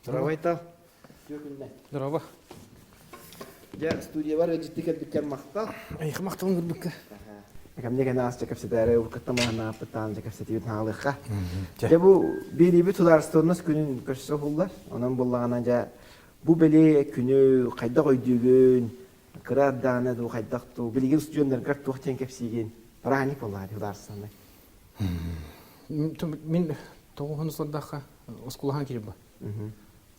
Здорово, Айтал. Здорово. Я студия бар, эти тикет бикер махтал. Айх мақталың көрбікке. Кам не гана асча капсидары, каттамана пытан, капсидивит налыха. Я бу бери тударстоннос күнүн көчсө буллар. Онан буллагана жа бу беле күнү кайда койдугун, кыраданы ду кайдакту, билген студенттер картук тен капсиген. Парани буллар тударстонда. Мен тоғын ұсладаққа оскулахан келіп ба.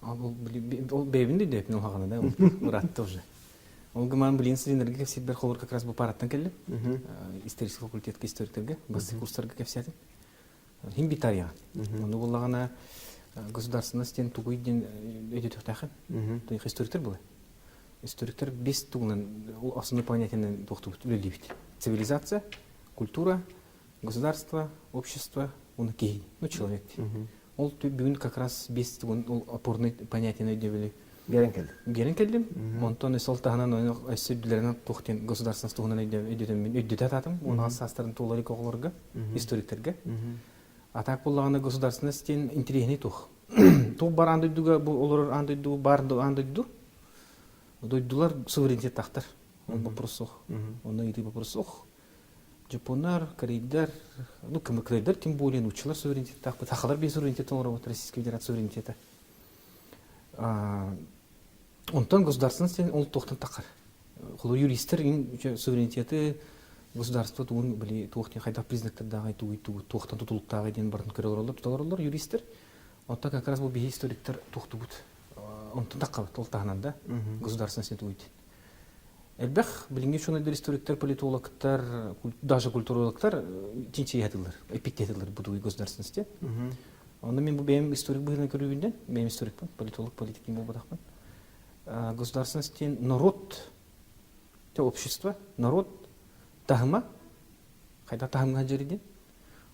Ол бәйбінде деп мен олғаны да, ол ұратты уже. Ол ғыман білген сіздендерге кәпсет бір қолыр как раз бұл параттан келді. Исторический факультетке историктерге, басты курстарға кәпсеті. Хим битарияған. Оны болағана государственный стен тугуйден өйдетік тақын. Тойық историктер бұлай. Историктер бес туғынан основной понятияны үлелейбіт. Цивилизация, культура, государство, общество, он кей, ну человек. Он бүгін как раз бес опорный понятияны өйдебілі. Герен келдім. Онтон сол тағынан өйсөйділерінен тоқтен государственный туғынан өйдет ататым. Оны састарын туғылары қоғыларға, историктерге. Атак болағаны государственный стен интерегіне туқ. Туқ бар андойдуға, олар андойдуға, бар андойду. Дойдулар суверенитет тақтар. Он вопрос оқ. Оны еті вопрос оқ. Жапонар, корейдар, ну, корейдар тем более научилар суверенитет тақпы. Тақалар бен суверенитет олар вот Российской Федерации суверенитета. Онтан государственный ол тоқтан тақар. Қолы юристер суверенитеті государство туын біле тоқтен қайда признактардағы тоқтан тұтылықтағы ден барын көрер олар юристер. Онтан как раз бұл бейі историктер тоқты бұд. Онтан таққабы толтағынан да государственный туыйды. Әлбәқ, білінге шоңайдар историктер, политологтар, даже культурологтар тенче етілер, эпитетілер бұдуы государственности. Онда мен бұл бәйім историк бұғына көрігінден, бәйім историкпін, политолог, политик ем бұл бұдақпын. Государственности народ, общество, народ, тағыма, қайда тағымға жереден,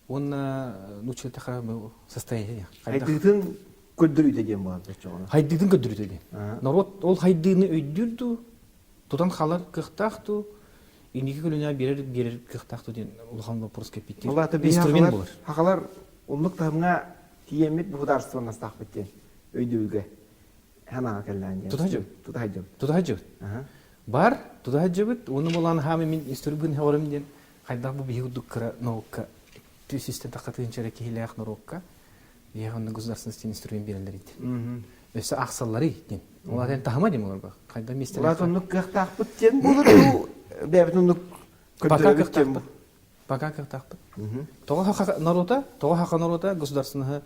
оны нұчылы тақырабы состояние. Хайдығын көддірүйді ден болады. Хайдығын көддірүйді ден. Народ, ол хайдығыны өйдірді, Тудан халар кықтақту, инеге көліне берер кықтақту ден ұлған вопрос кәпеттер. Инструмент болар. Хақалар ұлық тағымға тиемет бұғыдарыстығына стақ біттен өйдеуге. Ханаға кәллән. Тудахаджы. Бар, тудахаджы біт. Оны боланы хамы мен историгін хауырым ден қайдақ бұл бейхудық кіра науыққа түйсістен таққатығын чәрі кейлі ақ науыққа бейханны государственности инструмент берілдер еді. Өсі ақсалары ден. Олар ән тағыма дем оларға. Қайда местер Олар ұнық қықтақ бұттен болыр, бәбіт ұнық көндірі бүттен бұл. Пока қықтақ бұт. Тоға хақа народа государственного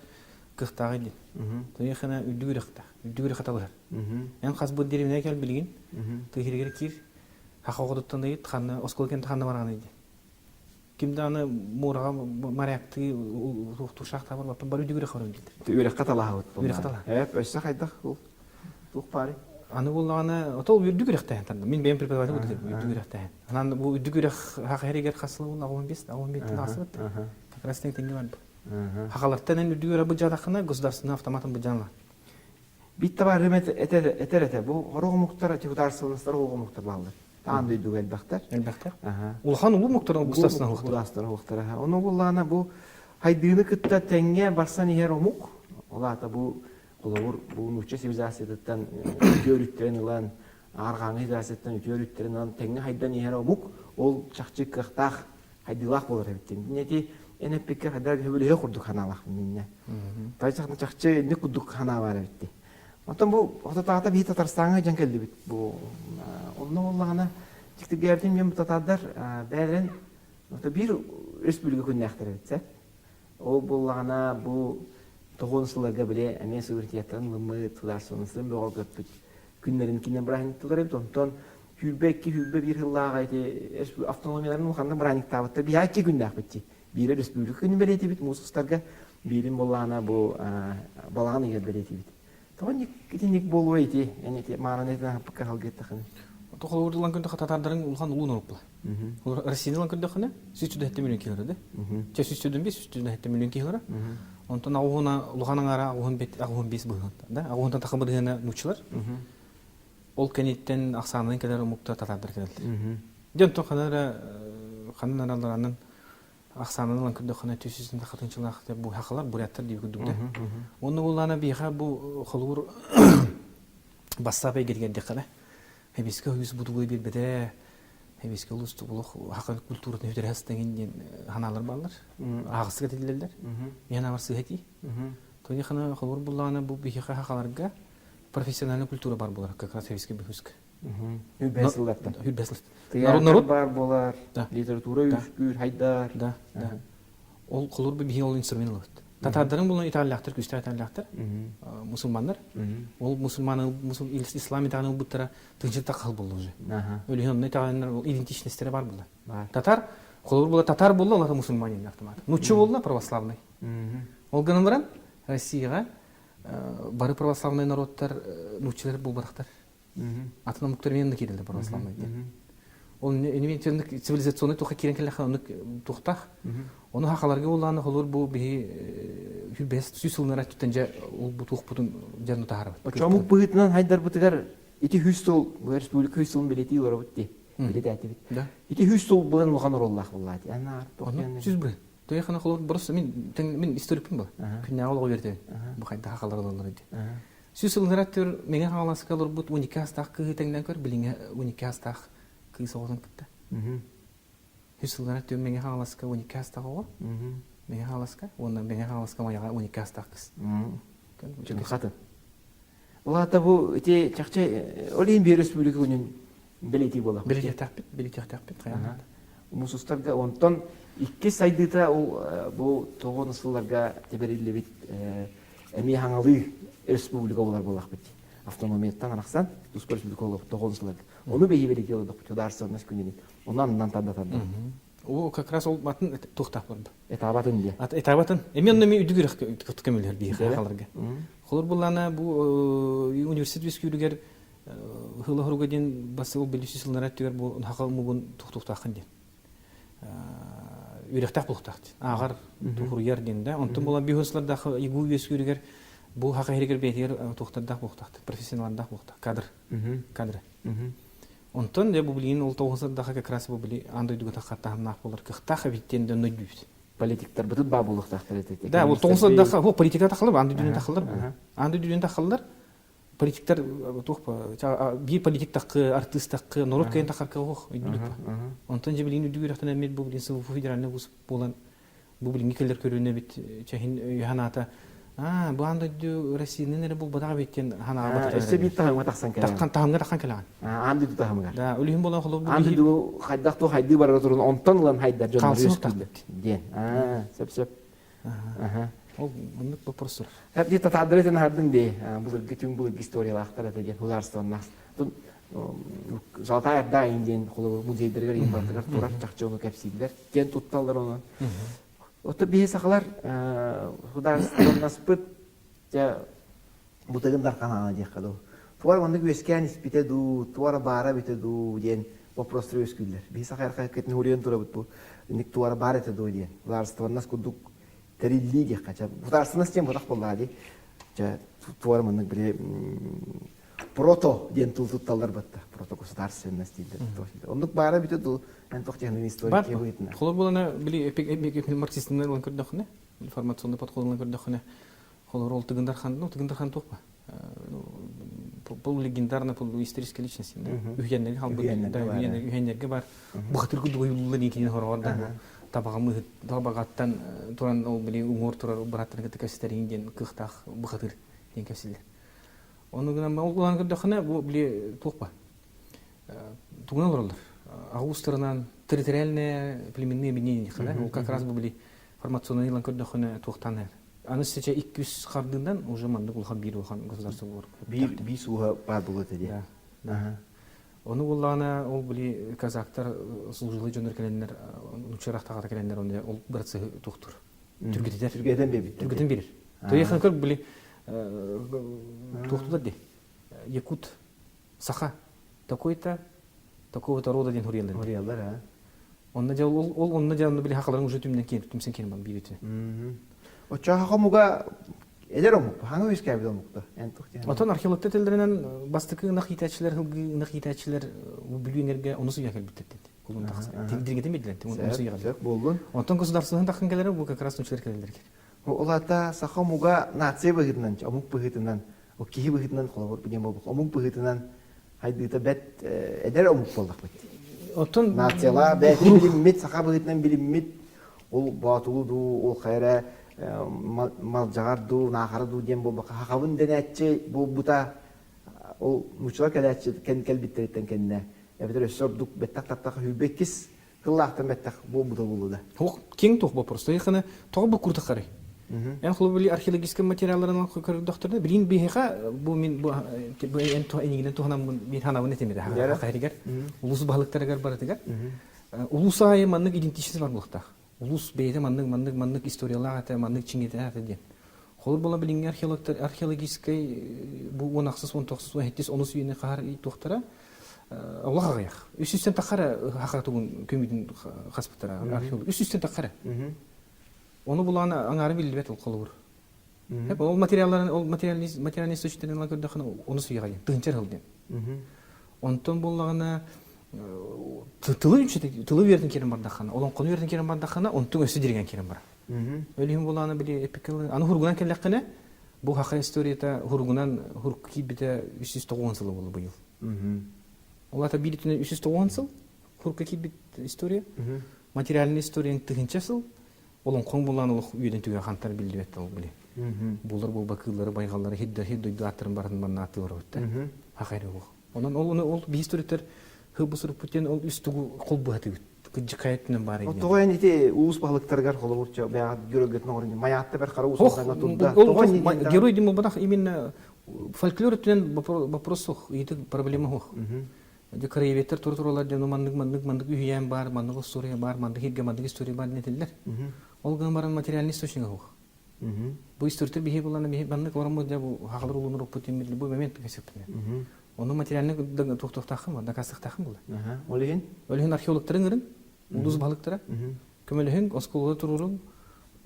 қықтағы ден. Тойықына үддігірі қаталығар. Ән қаз бұд деревіне кәл білген, түйгергер кер, хақа қодыттан дейд, осколкен тағанда барған еді. Кімді аны мұраға марияқты тұқшақта бар үддігірі қорын дейді. Үйрек қаталаға бұт бұл. Үйрек қаталаға. Әп, өсі қайдақ бұл. Туқ бары. Аны болғаны, отол үддігірек тәйін. Мен бәйім преподаватель өтеді, үддігірек тәйін. Анан бұл үддігірек хақа әрегер қасылы бұл 15-15 асы бұтты. Как раз тәңге бар бұл. Хақаларттан ән үддігірек бұл жадақына государственный автоматын бұл жанла. Битті бар рөмет әтер. Бұл ғырығы мұқтар, тегударсылыныстар ғырығы мұқтар балды. Таан дүйдігі әлбәқтар. Әлбәқтар. Улхан ұлы мұқтар государственный ғықтар. Оны болғаны бұл хайдыны күтті тәңге барсан егер омуқ. Олата бұл Олар бұл нүкче цивилизациядаттан өтөрүттерін ұлан, арғаңы цивилизацияттан өтөрүттерін ұлан, тәңі хайдан егер омуқ, ол чақчы қықтақ хайдылақ болар әбіттен. Неті әне пекер хайдар көбілігі құрдық ханалақ менне. Тайсақны чақчы әне құддық хана бар әбітті. Отын бұл отатағата бейт Татарстанға жан келді біт. Олны олағына жікті бәрден мен бұл татардар бәрін бір республика күнне әқтір әбітсе. Ол болағына бұл Тоғынсыларға біле әме суверенитеттен лымы тұлар сонысырын бұғал көппіт. Күнлерін кенен бұрайниктылар әбіт. Онтон хүлбәкке бір ғыллаға автономияларын ұлғандан бұрайник табытты. Бір әкке күнне әқпетті. Бірі республика күнін бәлеті біт. Мұсқыстарға бірін болағына бұл балағын егер бәлеті біт. Тоғын нек болу әйті. Мағынан әйтін пікір қалгетті қыны. Тоқыл ордылан күнді қататардарын ұлған ұлын ұрып бұла. Россиялан күнді қыны 370 миллион кейлері де. 305 миллион кейлері. Онтан ағуына ұлғаның ара ағуын бес бұғынды. Ағуындан тақымырдығына нүкшілер. Ол кәнеттен ақсанының кәлері мұқты татардар кәлді. Ден тоқ қанын араларының Ақсанын күрдөхіне төсісінде қатыншылақ бұл хақылар буряттар деп күрдігді. Оны олана бейға бұл қолуыр бастапай келгенде қала. Хебеске өз бұдылы бір бәді, хебеске ұлысты бұл хақы культуратын өтер әстеген ханалар балар, ағысы кәтелелер. Мен авар сығети. Тони қана қолуыр бұлана бұл бейға хақаларға профессиональный культура бар болар, как раз хебеске бейхуск. Хүлбәсілдәптен. Хүлбәсілдәптен. Театр бар болар, литература үскүр, хайдар. Да. Ол қолуыр бейге ол инструмент олады. Татардарын бұл италияқтар, күстер италияқтар, мұсылмандар. Ол ислам итағаны бұттара тыңшылта қал болды уже. Өлген онына итағандар ол идентичностері бар болды. Татар, қолуыр бұл татар болды, оларға мұсылман енді автомат. Нучы болды православный. Ол ғанын баран Россияға бары православный народтар, нучылар бұл барақтар. Атына мұқтармен де келді православный. Ол цивилизационный тұқа керен келі оны тұқтақ. Оны хақаларға оланы қолыр бұл бігі хүлбәс сүйсілінер әттіттен ол бұл тұқ бұтын жарны тағары. Чамық бұғытынан хайдар бұтығар ити хүстол, бұл республика хүстолын білеті олар бұтты. Білеті әті біт. Ити хүстол бұған ұлған ороллақ болады. Сүз бұл. Той қана қолыр бұрыс, мен историкпін бұл. Күнне ауылға берді. Бұл қайда хақалар олар еді. Сүйсілінер әттір, менің хағаласы қалыр бұт 12 астақ күйетеңден көр, біліңе 12 астақ күй соғызын күтті. Хүсілден әттір, менің хағаласыға 12 астақ оға. Менің хағаласыға, ондан менің хағаласыға маяға 12 астақ кіз. Қатын. Ол ата бұл, өте чақча, олейін бер республика күнін білеті болақ. Білеті ақтақпет, қаяғында. Мұсыстарға, онтан 2 сайдыта бұл тоғын ұсыларға теберелі бет әме хаңалы республика болақ бет. Автономияттан арақсан, Туспа республика олық тоғын ұсыларға. Оны бейі белеті олық, көдарсығыныз күнінен. Онан танда. О, как раз ол батын тоқтақ барды. Этабатын де. Этабатын. Емен оны мен үдігір күткемелер бейі қағаларға. Қолыр бұлана бұл университет өскүйірігер ғылы ғыруға ден басы ол белі сүйсілінер әттігер бұл хақал мұғын тоқтақтақын ден. Үйректақ бұлықтақты. Ағар тұқыр ерден де. Онтын бұла бейхосылардағы егу өскүйірігер бұл хақа херегер бейтер тоқтардақ бұлықтақты. Профессионалдақ бұлықтақты. Кадры. Онтон де бұл білген ол тоғызырдағы как раз бұл білі андай дүгі тақаттағынақ болар. Қықтақ әбеттен де нөй бүйді. Политиктар бұтыд ба бұлықтақтар етеді. Да, ол тоғызырдағы ол политика тақылыр, андай дүнен тақылыр бұл. Андай дүнен тақылыр, политиктар бір политик тақы, артист тақы, народ кайын тақарқа оқ. Онтон же білген үдігі рақтан әмет бұл білген сылы федеральны болан бұл білген келдер көріне бет чахин үйханата. Бұл андай дү Россияның әрі бұл бұдағы беттен ханаға батыр. Өсі бейт тағымға тақсан кәліған. Тағымға таққан кәліған. Анды дү тағымға. Да, өлігін болан қолы бұл Анды дү қайдақты қайды барға тұрын онтан ұлан хайдар жонлар өскілді. Ден. Сөп. Ол бұндық бұл тұрсыр. Әбде татадыр етен ардың де бұл үлгітің бұл историялақтар әтеген Хуларстаннақ. Жалтай әрда айынден қолы музейдергер ембартығар тұрар жақчы оны кәпсейділер. Кен тұтталдар оны. Оты бейе сақалар Хударстаннас бұд бұтығын дарқанағына деққаду. Туар ондық өскен іспетеду, туара бара бетеду ден вопростыр өскілдер. Бейе сақар қайқетін өлген тұра бұд бұл. Үндік туара бар етеду ден. Хударстаннас күдік тәрелі деққа. Хударстаннас ден бұдақ болады. Туар мұндық біле прото ден тұлталдар бұдды. Прото государственность дейді. Ондық бара бетеду. Антохтехный историк выйдет. Холод было на были марксистный ланкардахне, информационный подход ланкардахне. Холод ролл Тыгандархан, ну Тыгандархан топа. Пол легендарная, пол историческая личность. Угеннер, угеннер бар. Бухатыр кудуй ланики хорорда. Табагамы табагаттан туран ол были умор турар браттар катакастеринген кыхтах бухатыр ден касилер. Оны гына ол ланкардахне были топа. Тугналар. Ауыстырынан территориальные племенные объединения, ол как раз были формационный ланкардахне тухтанер. Аны сейчас 200 қардындан уже мандық ұлға бір ұлған государство бар. Бір суға бар болады де. Оны олағына ол білі казактар сұлжылы жөнер кәлендер, ұншырақ тағата кәлендер, ол бірці тұқтыр. Түргеден бе бит? Түргеден берір. Төйеқан көріп білі тұқтыда де. Якут, Саха, такой-то, такого-то рода ден хурелдер. Хурелдер, а? Онна жауны білі хақаларын уже түмсен кейін бан бейбеті. Оча хақамуға элер омук, хаңы өз кәбіді омуқты? Отан археологтар телдерінен бастықы нақ етәтшілер, білуенерге оны сұя кәлбеттет деді. Кулун тахсы. Диргетен билдилер. Онысы ягал. Сәп болдун. Онтон государственный тахын келер бу как раз нучлар келелер. Олата сахамуга нация быгытынан, омук быгытынан, окихи быгытынан холовор биден болбук. Омук быгытынан хайдыта бет эдер омук болдук бит. Отон Нацияла бет билиммит, саха быгытынан билиммит, ол батулуду, ол хайра малжагарду, нахарду ден болбук. Хакабын денетчи бу бута ол нучла келетчи кен биттериттен кенне. Эбетер өсөрдүк беттак хүбеккис кыллактан беттак бу бута болду. Хок кең тох вопрос. Яхана тог бу курта карый. Эн хлубли археологический материалларын көрүп докторда билин бихека бу мен бу эн то энигинен туханам мен ханабын этемеде. Хакайригер. Улус балыктарыгар баратыгар. Улусай маннык идентичности бар булакта. Улус бейде маннык историялар маннык чингете аты. Холур бола билин археологический бу 16 19 17 10 сүйене кар токтора Аллаха гаяк. Үсүстен такара хакатугун көмүдүн хаспыттара археолог. Үсүстен такара. Оны буланы аңары билбет ул кылыр. Хеп ол материалларын, ол материалный источниктерден көрдөкөн оны сүйгөн. Тынчар кылдым. Онтон буллагына тылы бердин керем бардахана, олон кону бердин керем бардахана, онтон өсү дирген керем бар. Өлүм буланы били эпикалы, аны хургунан келлеккене, бу хака историяда хургунан хурки бите 390 жылы болду быйыл. Олата билитине 390 жыл, хурки бит история, материальный историяның тыгынча жыл, олон коң буланы үйдөн түгө хантар билди бет ол били. Булар бул бакылары, байгаллары хиддойду аттырын барын манна атылар өттө. Хакайры бул. Онан ол би историятер хыбысырып бүтен ол үстүгү кол баты кыжыкайтынан бар экен. Тогон ити улус балыктаргар холобурча баягы көрөгөтүн орун маятта бер кара усуңга тунда. Тогон герой дим бадах именно фольклор тен вопрос ити проблема хох. Де краеветтер туралар де мандык үйән бар, мандык история бар, мандык хирге мандык история бар нетелдер. Ол гамбарын материальный источник хох. Бу историятер бихи буланы бихи мандык орамы де бу хаклар улунуп бүтүн бу момент кесептне. Оны материальный тоқтақтақым, дакастықтақым болды. Өліген археологтарын ұрын, улус балықтары. Көмеліген осколығы тұрырын,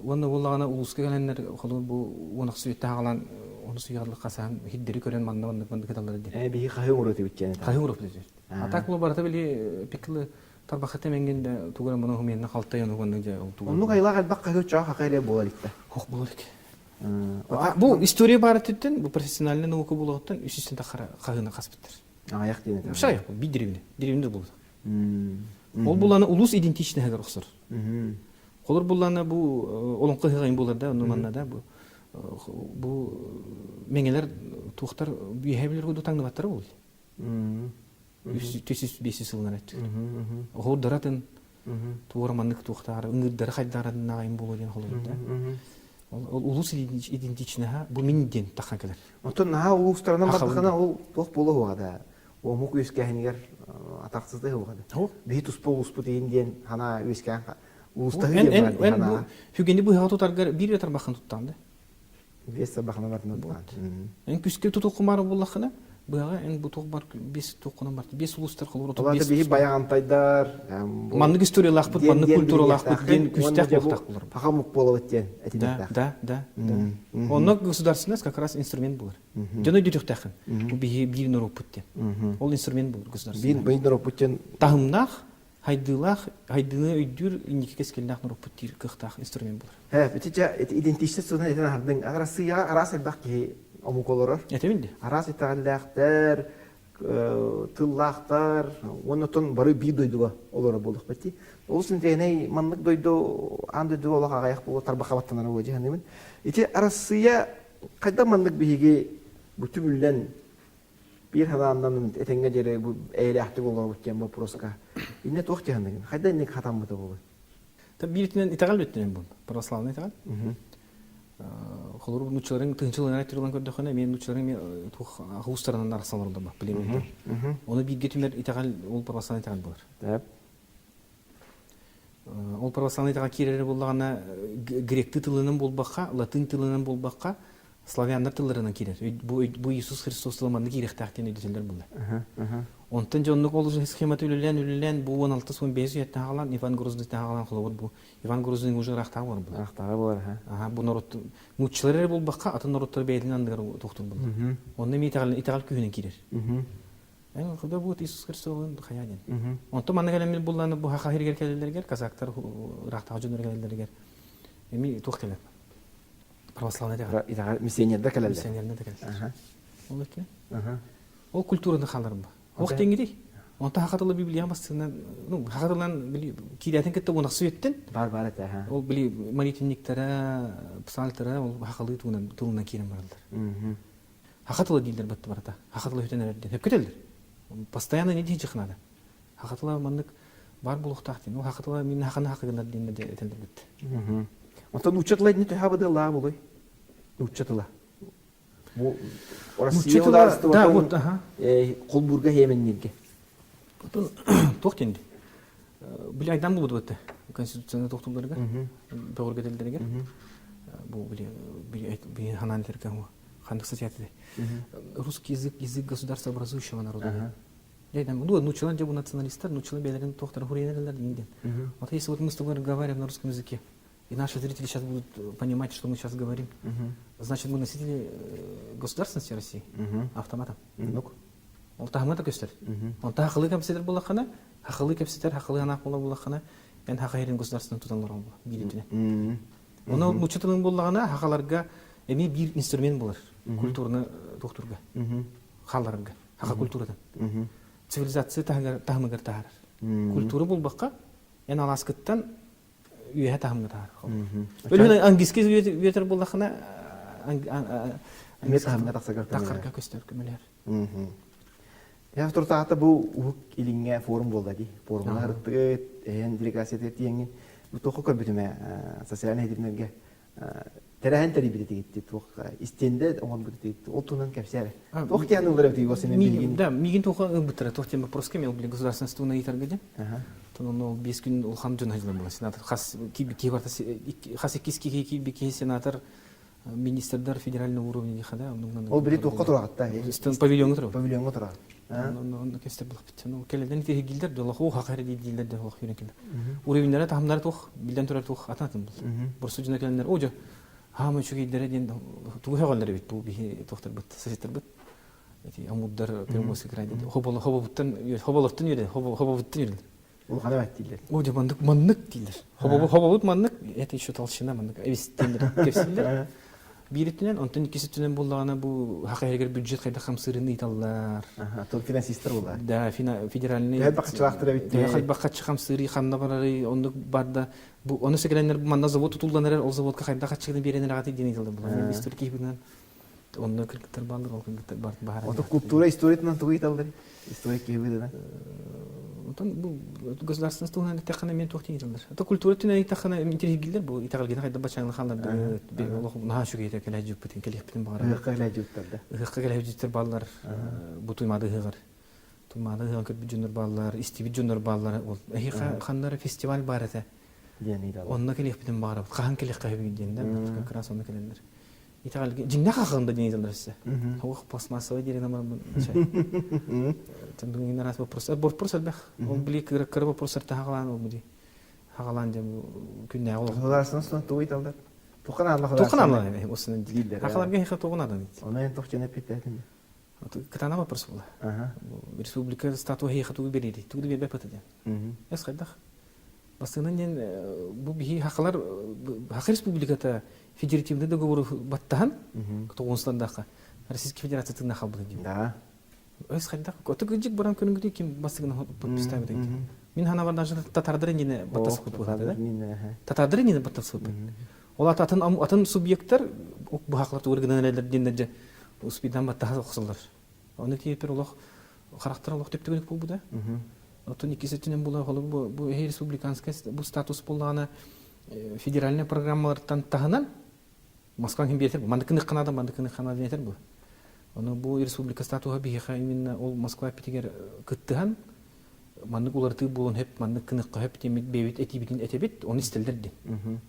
оны болағана улусқа кәленлер қолы бұл онық сүйетті ағалан, оны сүйеғалық қасағын хиддері көрен маңды кеталары дейді. Бейі қағын ұрыты біткен? Қағын ұрыты біткен. Атақ бұл барата білі пекілі тарбақаты менгенде туғырын мұны ғыменіне қалтай оны же ол туғырын. Оны қайлақ әлбақ қағын чаға қақайрия болар икті? Хоқ болар еке. Бу история бараттен, бу профессиональный наука булгаттан үсүстен тахара кагына каспыттыр. Аяк дене. Шай, бу деревне болду. Ол буланы улус идентичный хагар оксор. Колор буланы бу олон кыгын булар да, нуманна да бу меңелер тухтар бихевлер гуду таңды баттар бул. Үсүс бесис жылдан айтты. Ол даратын туорманнык тухтар, ыңгыддар хайдардан нагайын болу деген холор да. Улус идентичныйга бу минден такан келер. Онтон наха улустарынан бардыгына ол тох болу хугада. Омук үскәһинигер атаксызды хугада. Бихи туспо успу дейинден хана үскәһин улустагы ден бар. Бу хүгенди бу хатутаргар бир ятар бакын туттанды. Веса бахана бардын туттан. Эн күскө туту кумары буллахына буга эн бу тох бар 5 токунан бар. 5 улустар кылыр отур. Аларда бихи баягантайдар. Маннык история лахпыт, маннык культура лахпыт ден күстәк бултак булыр. Пахамук болуп өткөн этидер. Да. Онно государственность как раз инструмент булыр. Жана дютөхтәхин. Бу бихи бир нуропуттен. Ол инструмент булыр государственность. Бир нуропуттен тахымнах хайдыны өйдүр инеке кескелнах нуропуттир кыхтах инструмент булыр. Битича идентичность сына этен хардын аграсыя арас элбакки омуколорор. Этеминде. Арас итагаллахтар, тыллахтар, онотон бары бир дойдуга олора болдук бити. Олсын деней маннык дойду, анды дуолага гаяк болу тарбахабаттанар өҗе ханымын. Ити арасыя кайда маннык биге бүтүмүллән бир хадандан этенге жере бу эйлехти болор өткөн вопроска. Инне тохти ханымын. Кайда инне хатам быта болду. Та биритинен итагал беттен бу. Православный итагал. Холор нучларын тынчылыгын айтырылган көрдөкөнө мен нучларын тух агустарынан арсаларында бар билем. Оны бирге түмөр итагал ол православный итагал болор. Деп. Ол православный итагал кирери боллагана грек тылынан болбакка, латин тылынан болбакка, славяндар тылларынан кирер. Бу Иисус Христос тылынан кирек тактен өйдөтөлөр булар. Онтон жоннук ол схематы үлелен бу 16-15 ятта алган Иван Грозный тагылган холор бу. Иван Грозный уже рахтагы бар бу. Рахтагы бар, бу народ муччылар болбакка атын народтор бейдин андыгар токтун бул. Онда итагал күйүнөн кирер. Куда будет Иисус Христос хаядин. Он то манна келемел булланы бу хака хиргер келелергер, казактар рахта жөнөр келелергер. Эми тухтелеп. Православный да. Итага миссионерда келелер. Миссионерда да келелер. Ол экен. Ол культураны халар ба. Ох теңири. Он та хакатылы Библия басына, ну хакатылан били кидәтен кетте бу насуеттен. Бар эте. Ол били молитвенниктера, псалтера, ол хакылы туунан кирен баралар. Хакатылы дилдер бат барата. Хакатылы хөтенерде. Хеп кетелдер. Постоянно не дичи хнада. Хакатыла маннык бар булуктактын. Ол хакатыла мен хаканы хакыгында динде де этелдер бит. Онтон учатлайт не тухабыды ла булой. Учатыла. Бу Россия ударысты. Да, вот, ага. Колбурга хеменнерге. Потом тохтенди. Били айдан булду бит. Конституцияны тохтуларга. Бөгөргө делдерге. Бу били ханан теркен. Хандык статьяты. Русский язык государства образующего народа. Ну, научила же националистов, научила белорин тохтар хуренерлер инден. Вот если вот мы с тобой разговариваем на русском языке, и наши зрители сейчас будут понимать, что мы сейчас говорим, значит, мы носители государственности России автоматом. Он тахмата көстер. Он тахлы капситер булахана, хахлы капситер, хахлы анак булахана, ен хахайрин государственный тутанлар булу. Билетине. Оны научитының буллагана хахаларга эми бир инструмент булар. Культурны доктурга. Халларга. Хака культурадан. Цивилизация тахмыгар тахар. Культура булбакка ен аласкыттан үйе тахмыгар тахар. Өлүнө ангиски үетер буллахана Мет тахмыгар тахсагар. Тахарга көстөр көмөлөр. Я туртаата бу ук илиңе форум болду ди. Форумдар тыгыт, делегация тиеңин. Бу тохо көрбүтүмө социальный хедимнерге Терәһен тәрбият итте тук истенде он бит отунан кәпсәре. Тох тянылар бит госен билгин. Да, мигин тох бутра тох тем вопрос кемел били государственный итәргәдә. Тон но 5 көн ул хан җан хәзләр була. Сенатор хас ки варта хас ки сенатор министрдар федеральный уровне хада. Ул бит тох турагатта. Павильонга тора. Павильонга тора. Ну кестер булып бит. Ну келедән ите гилдер дә ху хакыры дилдер дә ху юрекелдер. Уровеньләре тахмнар тох билдән турар тох ататын бул. Бурсу җына келәннәр. Оҗа Хама чугиддер ден тугыгаллар бит бу би тохтар бит сәҗәтер бит. Эти амуддар пермосы крайды. Хоболоттан йөрде. Хоболоттан йөрде. Ул гана бәттиләр. О җабандык маннык диләр. Хоболот маннык. Әтә ишә талчына маннык. Эвистендер кепсилләр. Биритеннән онтан икесетеннән буллагана бу хакыйгыр бюджет кайда хамсырын италлар. Тол финансисттер булар. Да, федеральный. Хәл бакчылактыр бит. Хәл бакчы хамсыры ханна барары, онда барда бу оны секеләннәр манна завод тутулганнар, ол заводка кайда качыгын беренер агаты дин италды булар. Историк бинен онда кыргыттар балдар, ол кыргыттар бар. Ото культура историятынан тугы италдыр. Историк кебеде. Онтан бу государственный стулны тәкъне мен тохтин италдыр. Ото культура тине тәкъне интеригилдер бу итагылгы кайда бачаңны ханлар бе Аллаһ наһа шугы итә келә җүп битен келек битен багара. Хәлә җүптәрдә. Хәлә җүптәр баллар бу туймады хыгыр. Туймады хыгыр кеп җүннәр баллар, истиби җүннәр баллар. Ул ханнар фестиваль бар ите. Дияни да. Онны келек битен багара. Каһан келек кайбы дигәндә, как раз онны келәләр. Итагылгы җиңнә хакында дигән җирләрсе. Хавык пластмассовый дигән нәмә чай. Тендуң инде раз вопрос. Вопрос әлбәх. Ул били кыры вопрос тагылан ул били. Хагалан җем күннә ул. Государственный туй италдыр. Тукана Аллаһ. Тукана Аллаһ. Осының дилдер. Хагаларга хәтта тугана бит. Аны тохчаны питәдем. Кытана вопрос була. Республика статуя хәтта бирде. Тугы бирбә пәтәдә. Эс кайдах. Басыннан бу бихи хаклар хак республиката федеративный договор баттан Тоғонстандагы Российская Федерация тына хабылы ди. Да. Эс кайдах. Коты гыҗык барам көнгүдө ким басыгына подпистай бит. Мин хана бар даже татардар ине баттас кып булды. Татардар ине баттас кып. Ол атын субъекттар бу хаклар тургыналар динде успидан баттас оксулар. Аны тиепер Аллаһ характер Аллаһ деп төгүлүк булду да. Атын икисетинен була бу республиканский бу статус булганы федеральный программалардан тагынан Москва химбетер, мандыкны Канада динетер бу. Аны бу республика статуга биха именно ол Москва питигер кыттыган мандык уларты булун хеп мандыкны кып темит бебит этибитин этебит оны истелдерди.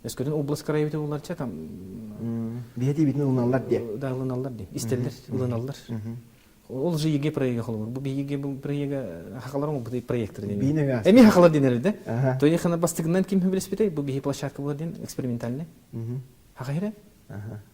Эскөдөн область крайбите уларча там бетибитин уланалар ди. Да, уланалар ди. Истелдер, уланалар. Ол же еге проекты холор. Бу еге бу проекты хакалар бу проекттер ди. Эми хакалар динер да. То яхана бастыгынан ким билеспетей бу бихи площадка булар дин экспериментальный. Хакайра?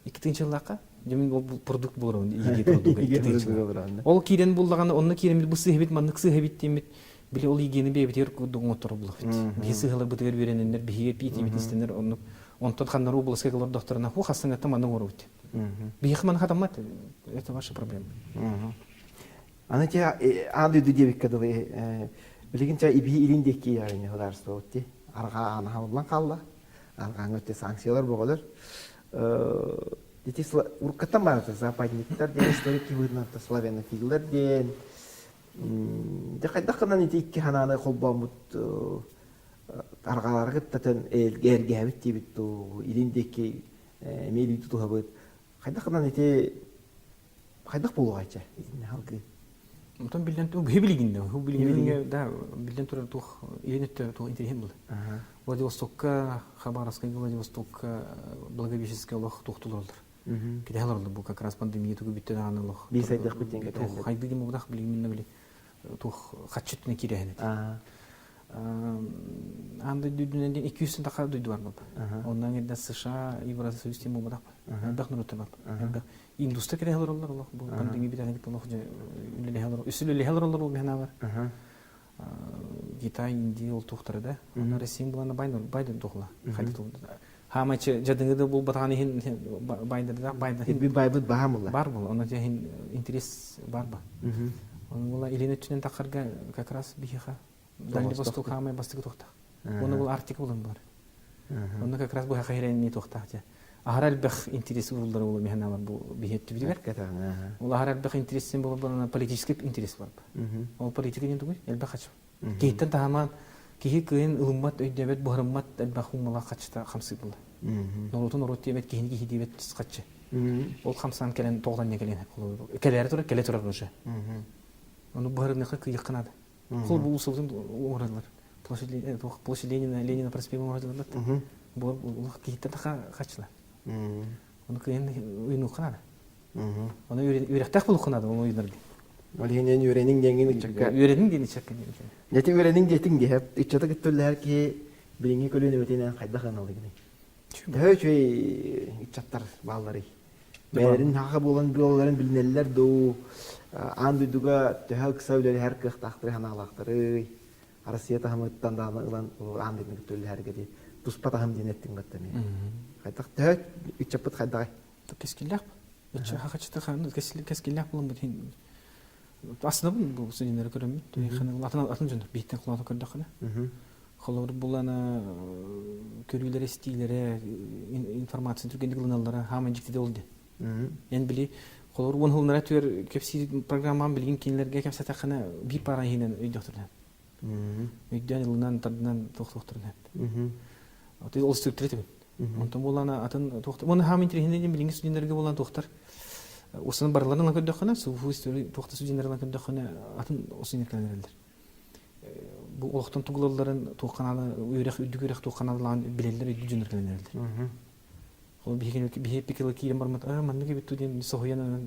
Иккитинчи жыллакка жемин ол продукт болор, иги продукт. Иккитинчи жыллакка. Ол кирен буллаган, онны кирен бу сыһыбит, маннык сыһыбит демит. Биле ол игени бебитер кудуң отор булак бит. Би сыһылы бутер беренендер, биге пити битистендер, онны онтон ханнар областка калар докторына ху хастаңатта маны горут. Би хман хатамат, это ваша проблема. Аны те ады дебик кадылы. Билигинче иби илиндеки ярыны ходарсы отти. Арга ана хавлан калла. Арга өтө санкциялар болголор. Детис уркаттан барата западниктер ден историки выднатта славянофилдер ден. Дакайдакынан итикки хананы колбамут аргаларга татын элгергебит тибитту илиндеки мелиту тухабыт. Кайдакынан ите кайдак болгайча халкы. Мутан билен ту билигинде, ху билигинде да билен тур тух иленетте тух интерем булды. Владивостокка, Хабаровская, Владивостокка, Благовещенская лох тухтулалар. Кидаларлар бу как раз пандемия тугу биттен аналог. Бисайдак биттен кетен. Хайды дим будак билиминне били. Тух хатчытны кирехнет. Анда дүдүнен 200 така дүдү бар бап. Ондан элде США, Евросоюз тему будак. Дак нурут бап. Индустрия кирехларлар Аллах бу пандемия битен кетен Аллах же үлелехлар. Үсүлелехларлар бу мена бар. Китай, Индия ол тухтары да. Аны Россия буланы байдын тухла. Хайды тухла. Хамачы жадыңыды бул батаны хин байдыр да, байдыр. Би байбыт баамылла. Бар бул, аны же хин интерес бар ба. Оны була иленетчинен такырга как раз бихиха. Дальний Восток хамай бастыгы тухта. Оны бул Арктика булан бар. Оны как раз бу хахирен тухта. Ахарал бах интерес урулдары бул механа бар бу бихет билер. Ул ахарал бах интересен бул политический интерес бар. Ол политика не түгел, элбе качып. Кейттен тахаман кихи кыйын ылыммат өйдебет бухарыммат элбе хуммала качта хамсы булды. Норутун норут дебет кихини кихи дебет качы. Ол хамсан келен тоғдан не келен келері турар, келе турар уже. Оны бухарымныкы кыйыкканады. Кол бул усулдун оңрадылар. Площадь Ленина проспект оңрадылар. Бул кихиттен таха качылар. Оны кыйын уйну канады. Оны үйректак болу канады ол уйнарды. Ол хинен үйренин деңин чакка. Үйренин дени чакка. Нети үйренин детин геп, ичата гыттылар ки билинги көлөнө өтенен кайда каналы гene. Төчөй ичаттар баллары. Бәрин хакы болан боларын билнеллер ду андыдуга төһәк сәүләләр һәр кых тахтыр ханалактыры. Россия тахмыттан да ылан андыдын төрләр геди. Туспата хам динеттин гаттами. Кайдак төһәк ичаппат кайда. Кескилләк. Ичә хакычта ханы кескилләк булам бит. Aslında bu sözleri görüyorum. Hani atın jönдөр бийттен кулаты көрдүк кана. Холор булана көрүлөр стилери информация түргенди кылыналары хамын жиктеде болду. Эн били холор вон хулнара төр кепси программаны билген кинлерге кепсе такана би пара хинен өйдөктүрлөр. Өйдөн ылынан тадынан токтоктурлар. Аты ол структуры. Онтон булана атын токто. Муну хамын тиринен билген студентлерге булан токтор. Осының барларынан көндөх қана, суфу история тоқты студентлерден көндөх қана атын осын еркелердер. Бұл олықтан туғылаларын тоққаналы, үйрек тоққаналылаған білелер үйді жүн еркелердер. Ол бейе пекелі кейлем бармат, манныға бетті ден соғыяны...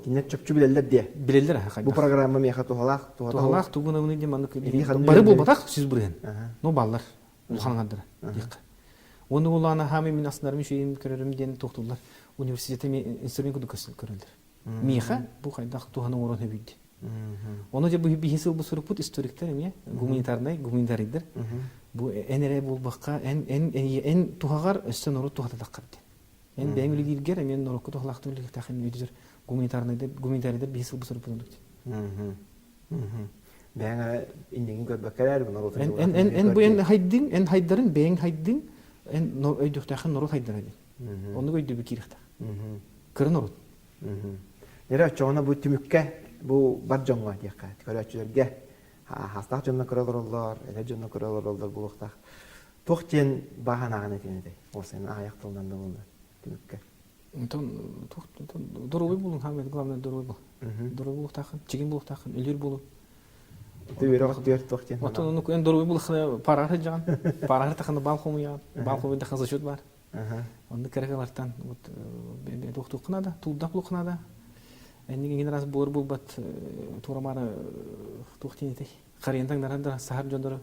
Кинет чөпчі білелер де? Білелер, қайдақ. Бұл программа меха туғалақ? Туғалақ, туғына ұны де манныға... Бары бұл батақ, сүз бұрген. Но баллар, ұлханғандыр. Оны олағына хамы мен асынарым үшейін көрерімден тоқтылар. Университеті инструмент көрілдір. Меха бұл қайдақ туғаны орын өбейді. Оны же бұл бейсел бұл сұрық бұд историктер, гуманитарийдер. Бұл әнере бұл баққа ән туғағар өстен ұры туғады таққарды. Ән бәң өлігергер, әмен нұрықы туғалақты өлігер тақын өйдізір гуманитарийдер бейсел бұл сұрық бұд. Бәңі индеген көрбәккәлер бұл ән бұл ән хайдарын, бәң хайдың, ән өйдіқтақын нұры хайдары дейді. Оны көйді бұл керіқті. Кырын ұрыд. Нері өтчоғына бұл түмікке, бұл бар жоңға дейққа. Көрі өтчілерге хастақ жонна көрелер олар, әлі жонна көрелер олар бұл ұқтақ. Тоқтен баған ағын етенеді. Осының аяқ тылынан да бұлды түмікке. Дұрой болың, хамед, главное дұрой бол. Дұрой бол ұқтақын, чеген бол ұқтақын, өлер болың. Төвері оқ дөйір тоқтен. Оны көйін дұрой бол парағыр жаған. Парағыр тақында балқомы яғын. Балқомы тақын зашуд бар. Онды керекалартан доктор кынада, тулдак бул кынада. Энди раз бор бул бат турамары токтенете. Карыян таңдарында сахар жондору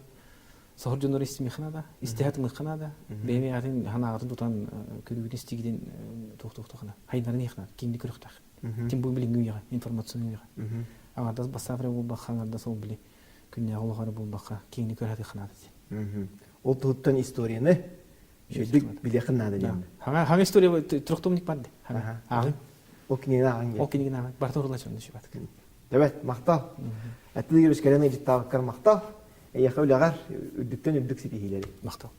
сохор жонор истими ханада, истихат мы ханада, беме атын ханагатын тутан көрүгүн истигиден туктуктухана. Хайнарын ихна, кинди көрүктак. Тим бу билингүйга, информацияны. Аңарда басафре бул бахаңарда сол били күнне олгары бул бака кинди көрөт ханада. Ол туттан историяны шөйдік біле қынады деймін. Хаңа история тұрықтымник барды. Ағын. Ол кенеген ағын Ол кенеген ағын. Барты ұрылай чонды шүбәдік. Дәбәт, мақтал. Әттілігер өскәрені жеттағыққар мақтал. Әйеқі өліғар үрдіктен үрдік сепейхилері. Мақтал.